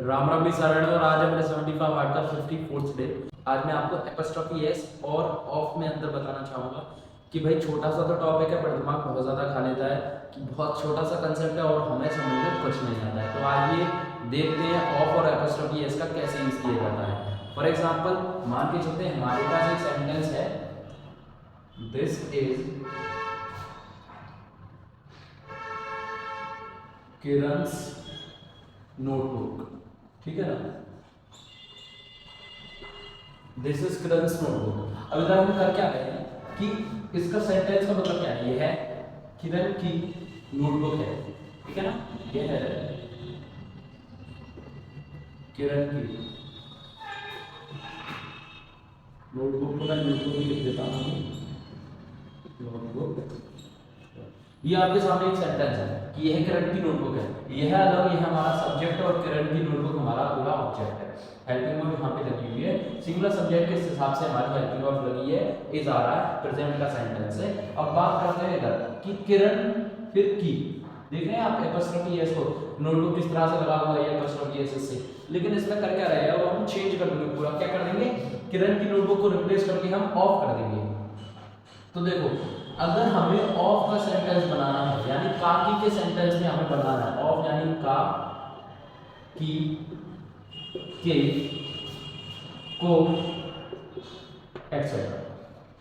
राम राम भी सारण और आज है मेरे 75 आर्ट का 54th डे। आज मैं आपको एपस्ट्रॉफी एस और ऑफ में अंतर बताना चाहूँगा कि भाई छोटा सा तो टॉपिक है पर दिमाग बहुत ज़्यादा खा लेता है कि बहुत छोटा सा कंसेप्ट है और हमें समझ में कुछ नहीं आता है। तो आइए देखते हैं ऑफ और एपस्ट्रॉफी एस का कैसे यूज़ किया जाता है। फॉर एग्जाम्पल मान के चलते हैं हमारे पास एक सेंटेंस है, दिस इज किरण's नोटबुक। ठीक है ना, दिस इज किरण's नोटबुक। अब इधर हम कर क्या रहे हैं कि इसका सेंटेंस का मतलब क्या है, ये है किरण की नोटबुक है। ठीक है ना, ये है किरण की नोटबुक को मैं नोटबुक में लिख देता हूँ, नोटबुक। ये आपके सामने एक सेंटेंस है कि यह किरण की नोटबुक है, यह अलग, यह हमारा सब्जेक्ट और किरण की नोटबुक हमारा पूरा ऑब्जेक्ट है। हेल्पिंग वर्ब यहाँ पे लगी हुई है, सिंगुलर सब्जेक्ट के हिसाब से हमारी हेल्पिंग वर्ब लगी है, इज आ रहा है, प्रेजेंट का सेंटेंस है। अब बात करते हैं इधर कि किरण फिर की, देख रहे हैं आप एपस्ट्रोफी एस को, नोटबुक किस तरह से लगा हुआ है एपस्ट्रोफी एस से, लेकिन इसमें कर क्या रहेगा, वो हम चेंज कर देंगे पूरा। क्या कर देंगे, किरण की नोटबुक को रिप्लेस करके हम ऑफ कर देंगे। तो देखो, अगर हमें ऑफ का सेंटेंस बनाना है, यानी का की के सेंटेंस में हमें बनाना है ऑफ, यानी का की के को एक्सेट्रा,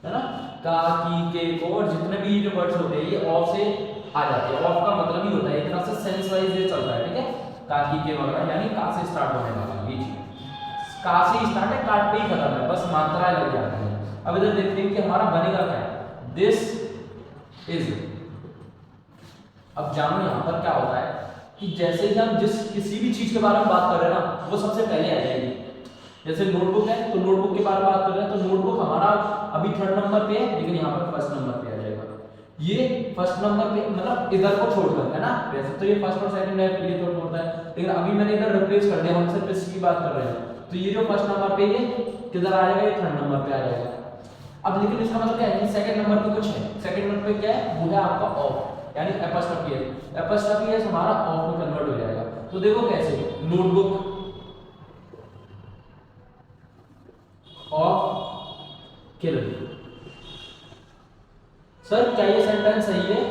है ना, का की के को, और जितने भी जो वर्ड्स होते हैं ये ऑफ से आ जाते हैं। ऑफ का मतलब ही होता है एक तरह से सेंस वाइज ये चलता है। ठीक है, का की के वगैरह यानी का से स्टार्ट होने वाला ये चीज, का से स्टार्ट है, काट पे ही खत्म है, बस मात्राएं लग जाती हैं। अब इधर देखते हैं कि हमारा बनेगा क्या, दिस इज। अब जानो यहां पर क्या होता है कि जैसे ही हम जिस किसी भी चीज के बारे में बात कर रहे हैं ना, वो सबसे पहले आ जाएगी। जैसे नोटबुक है तो नोटबुक के बारे में बात कर रहे हैं तो नोटबुक हमारा अभी 3rd नंबर पे है, लेकिन यहाँ पर 1st नंबर पे आ जाएगा। ये 1st नंबर पे मतलब इधर को छोड़कर, है ना, वैसे तो ये 1st और 2nd है, ये तो छोड़ता है, लेकिन अभी मैंने इधर रिप्लेस कर दिया, हम सिर्फ इसकी बात कर रहे हैं। तो ये जो 1st नंबर पे ये किधर आ जाएगा, ये 3rd नंबर पे आ जाएगा। अब लेकिन इसका मतलब क्या है, 2nd नंबर पे कुछ है, 2nd नंबर पे क्या है, वो है आपका ऑफ, यानी एपस्ट्रोफी एस। एपस्ट्रोफी एस हमारा ऑफ में कन्वर्ट हो जाएगा। तो देखो कैसे, नोटबुक ऑफ किरण। सर क्या ये सेंटेंस सही है?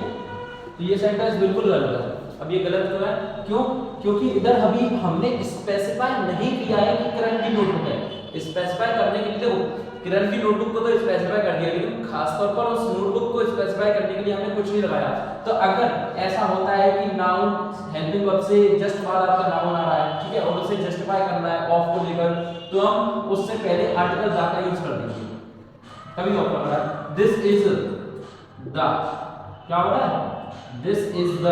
तो ये सेंटेंस बिल्कुल गलत है। अब ये गलत क्यों है, क्यों? क्योंकि इधर अभी हमने स्पेसिफाई नहीं किया है कि किरण की नोटबुक है। स्पेसिफाई करने के लिए देखो, किरण की नोटबुक को तो स्पेसिफाई कर दिया, लेकिन खासतौर पर उस नोटबुक को स्पेसिफाई करने के लिए हमने कुछ नहीं लगाया। तो अगर ऐसा होता है कि नाउन हेल्पिंग वर्ब से जस्ट बाद आपका नाउन आ रहा है, ठीक है, और उसे जस्टिफाई करना है ऑफ को लेकर, तो हम उससे पहले आर्टिकल द का यूज कर देंगे। तभी ऑफ कर रहा है, दिस इज द, क्या हो रहा है, this is the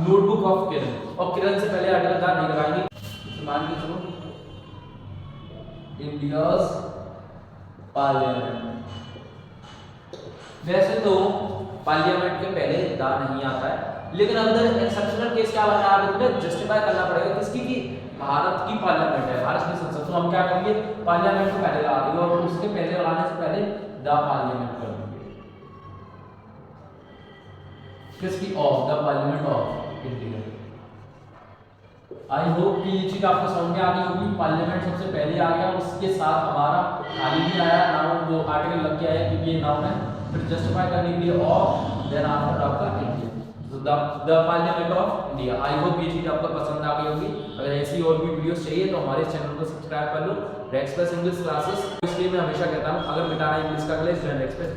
notebook of Kiran, और किरण से पहले आर्टिकल द नहीं लगाएंगे। मान के चलो, इंडियाज पार्लियामेंट। वैसे तो पार्लियामेंट के पहले दा नहीं आता है, लेकिन अंदर एक्सेप्शनल केस क्या बना, आप इतने जस्टिफाई करना पड़ेगा किसकी, की भारत की पार्लियामेंट है, भारत की संसद। तो हम क्या करेंगे, पार्लियामेंट को पहले लगा देंगे और उसके पहले लगाने से पहले द पार्लियामेंट कर देंगे। किसकी, of, the parliament of India. I hope कि ये चीज आपको समझ में आ गई होगी। पार्लियामेंट सबसे पहले आ गया, उसके साथ हमारा खाली भी आया नाउन, वो आर्टिकल लग के आया क्योंकि ये नाउन है, फिर जस्टिफाई करने के लिए ऑफ, देन आफ्टर आपका इंडिया, तो the parliament of India. I hope ये चीज आपको पसंद आ गई होगी। अगर ऐसी और भी वीडियोस चाहिए तो हमारे चैनल को सब्सक्राइब कर लो, रेक्सप्रेस इंग्लिश क्लासेस। इसलिए मैं हमेशा कहता हूँ, अगर मिटाना इंग्लिश का क्लास, जॉइन रेक्सप्रेस।